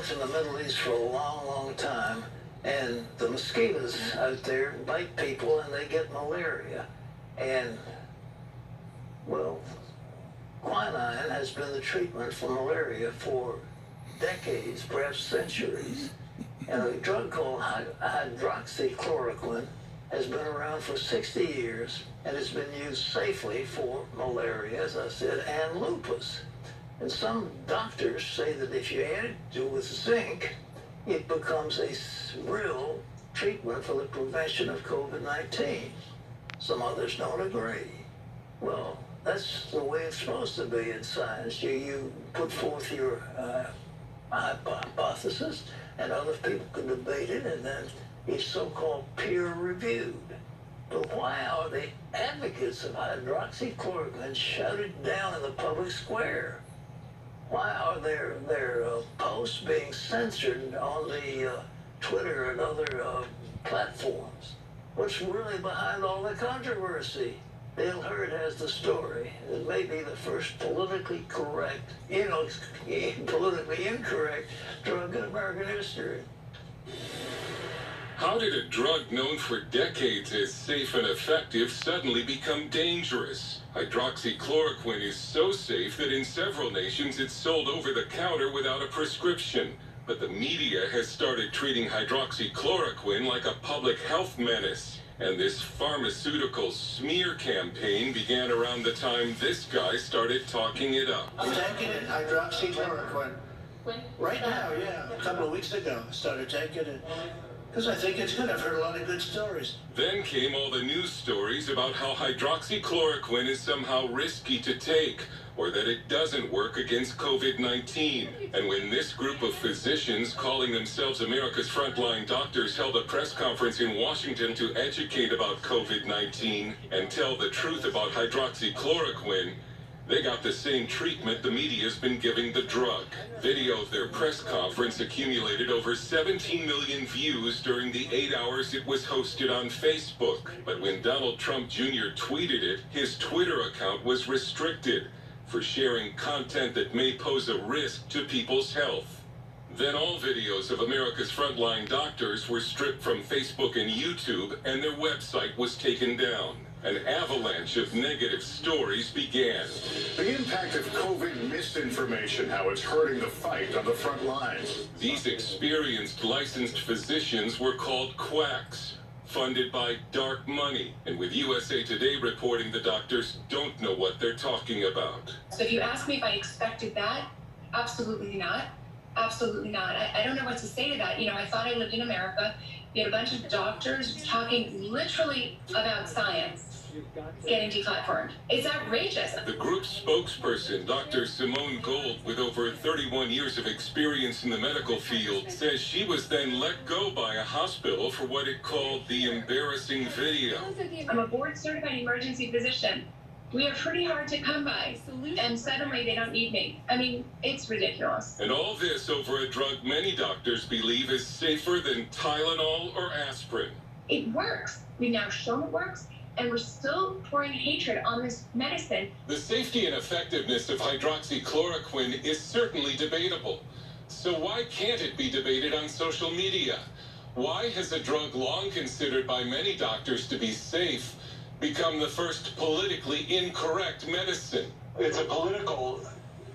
in the Middle East for a long, long time, and the mosquitoes out there bite people and they get malaria. And, well, quinine has been the treatment for malaria for decades, perhaps centuries. And a drug called hydroxychloroquine has been around for 60 years and has been used safely for malaria, as I said, and lupus. And some doctors say that if you add it with zinc, it becomes a real treatment for the prevention of COVID-19. Some others don't agree. Well, that's the way it's supposed to be in science. You put forth your hypothesis, and other people can debate it, and then it's so-called peer-reviewed. But why are the advocates of hydroxychloroquine shouted down in the public square? Why are their posts being censored on the Twitter and other platforms? What's really behind all the controversy? Dale Hurd has the story. It may be the first politically correct, politically incorrect drug in American history. How did a drug known for decades as safe and effective suddenly become dangerous? Hydroxychloroquine is so safe that in several nations it's sold over the counter without a prescription. But the media has started treating hydroxychloroquine like a public health menace. And this pharmaceutical smear campaign began around the time this guy started talking it up. I'm taking it, hydroxychloroquine. Right now, yeah. A couple of weeks ago, I started taking it. Because I think it's good. I've heard a lot of good stories. Then came all the news stories about how hydroxychloroquine is somehow risky to take, or that it doesn't work against COVID-19. And when this group of physicians, calling themselves America's frontline doctors, held a press conference in Washington to educate about COVID-19 and tell the truth about hydroxychloroquine, they got the same treatment the media's been giving the drug. Video of their press conference accumulated over 17 million views during the 8 hours it was hosted on Facebook. But when Donald Trump Jr. tweeted it, his Twitter account was restricted for sharing content that may pose a risk to people's health. Then all videos of America's frontline doctors were stripped from Facebook and YouTube, and their website was taken down. An avalanche of negative stories began. The impact of COVID misinformation, how it's hurting the fight on the front lines. These experienced licensed physicians were called quacks, funded by dark money. And with USA Today reporting the doctors don't know what they're talking about. So if you ask me if I expected that, absolutely not. Absolutely not. I don't know what to say to that. I thought I lived in America. We had a bunch of doctors talking literally about science getting deplatformed. It's outrageous. The group's spokesperson, Dr. Simone Gold, with over 31 years of experience in the medical field, says she was then let go by a hospital for what it called the embarrassing video. I'm a board-certified emergency physician. We are pretty hard to come by, and suddenly they don't need me. I mean, it's ridiculous. And all this over a drug many doctors believe is safer than Tylenol or aspirin. It works. We've now shown it works, and we're still pouring hatred on this medicine. The safety and effectiveness of hydroxychloroquine is certainly debatable. So why can't it be debated on social media? Why has a drug long considered by many doctors to be safe become the first politically incorrect medicine? It's a political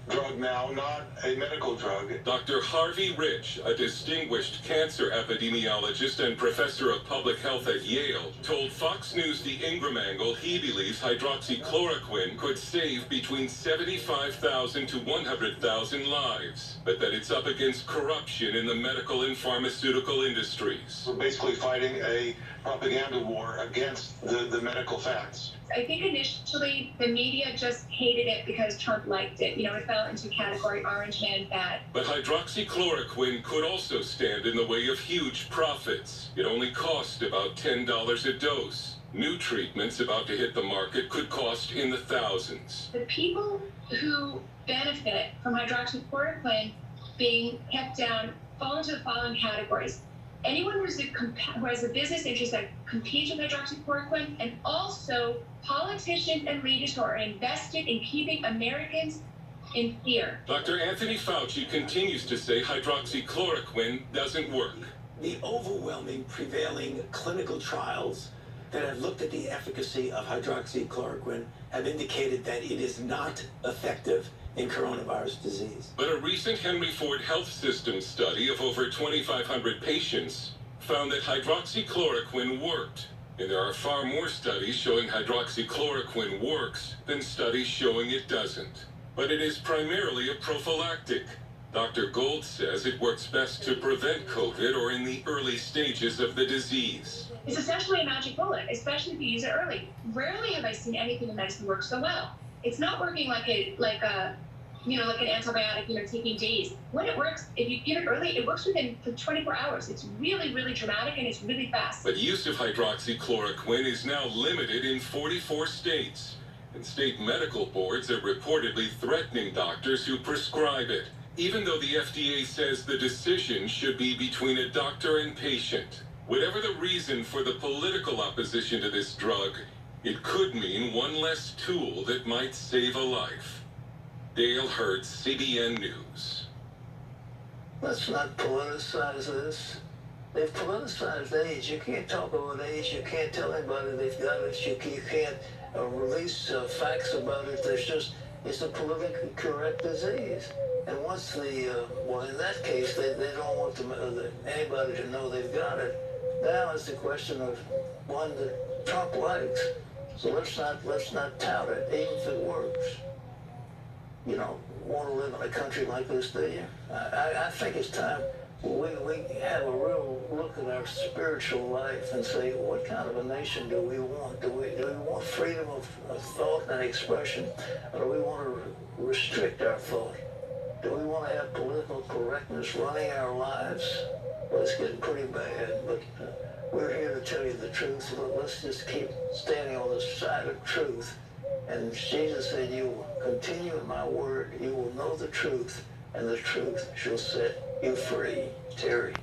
drug now, not a medical drug. Dr. Harvey Rich, a distinguished cancer epidemiologist and professor of public health at Yale, told Fox News The Ingram Angle he believes hydroxychloroquine could save between 75,000 to 100,000 lives, but that it's up against corruption in the medical and pharmaceutical industries. We're basically fighting a propaganda war against the medical facts. I think initially the media just hated it because Trump liked it. It fell into category orange man bad. But hydroxychloroquine could also stand in the way of huge profits. It only cost about $10 a dose. New treatments about to hit the market could cost in the thousands. The people who benefit from hydroxychloroquine being kept down fall into the following categories. Anyone who has a business interest that competes with hydroxychloroquine, and also politicians and leaders who are invested in keeping Americans in fear. Dr. Anthony Fauci continues to say hydroxychloroquine doesn't work. The overwhelming prevailing clinical trials that have looked at the efficacy of hydroxychloroquine have indicated that it is not effective in coronavirus disease. But a recent Henry Ford Health System study of over 2,500 patients found that hydroxychloroquine worked. And there are far more studies showing hydroxychloroquine works than studies showing it doesn't. But it is primarily a prophylactic. Dr. Gold says it works best to prevent COVID or in the early stages of the disease. It's essentially a magic bullet, especially if you use it early. Rarely have I seen anything in medicine work so well. It's not working like an antibiotic, taking days. When it works, if you give it early, it works within 24 hours. It's really, really dramatic and it's really fast. But use of hydroxychloroquine is now limited in 44 states. And state medical boards are reportedly threatening doctors who prescribe it, even though the FDA says the decision should be between a doctor and patient. Whatever the reason for the political opposition to this drug, it could mean one less tool that might save a life. Dale Hurd, CBN News. Let's not politicize this. They've politicized AIDS. You can't talk about AIDS. You can't tell anybody they've got it. You can't release facts about it. It's a politically correct disease. And once in that case, they don't want anybody to know they've got it. Now it's the question of one that Trump likes. So let's not tout it, even if it works. You don't want to live in a country like this, do you? I think it's time we have a real look at our spiritual life and say, what kind of a nation do we want? Do we want freedom of thought and expression, or do we want to restrict our thought? Do we want to have political correctness running our lives? Well, it's getting pretty bad, but we're here to tell you the truth. Let's just keep standing on the side of truth. And Jesus said, you will continue in my word, you will know the truth, and the truth shall set you free. Terry.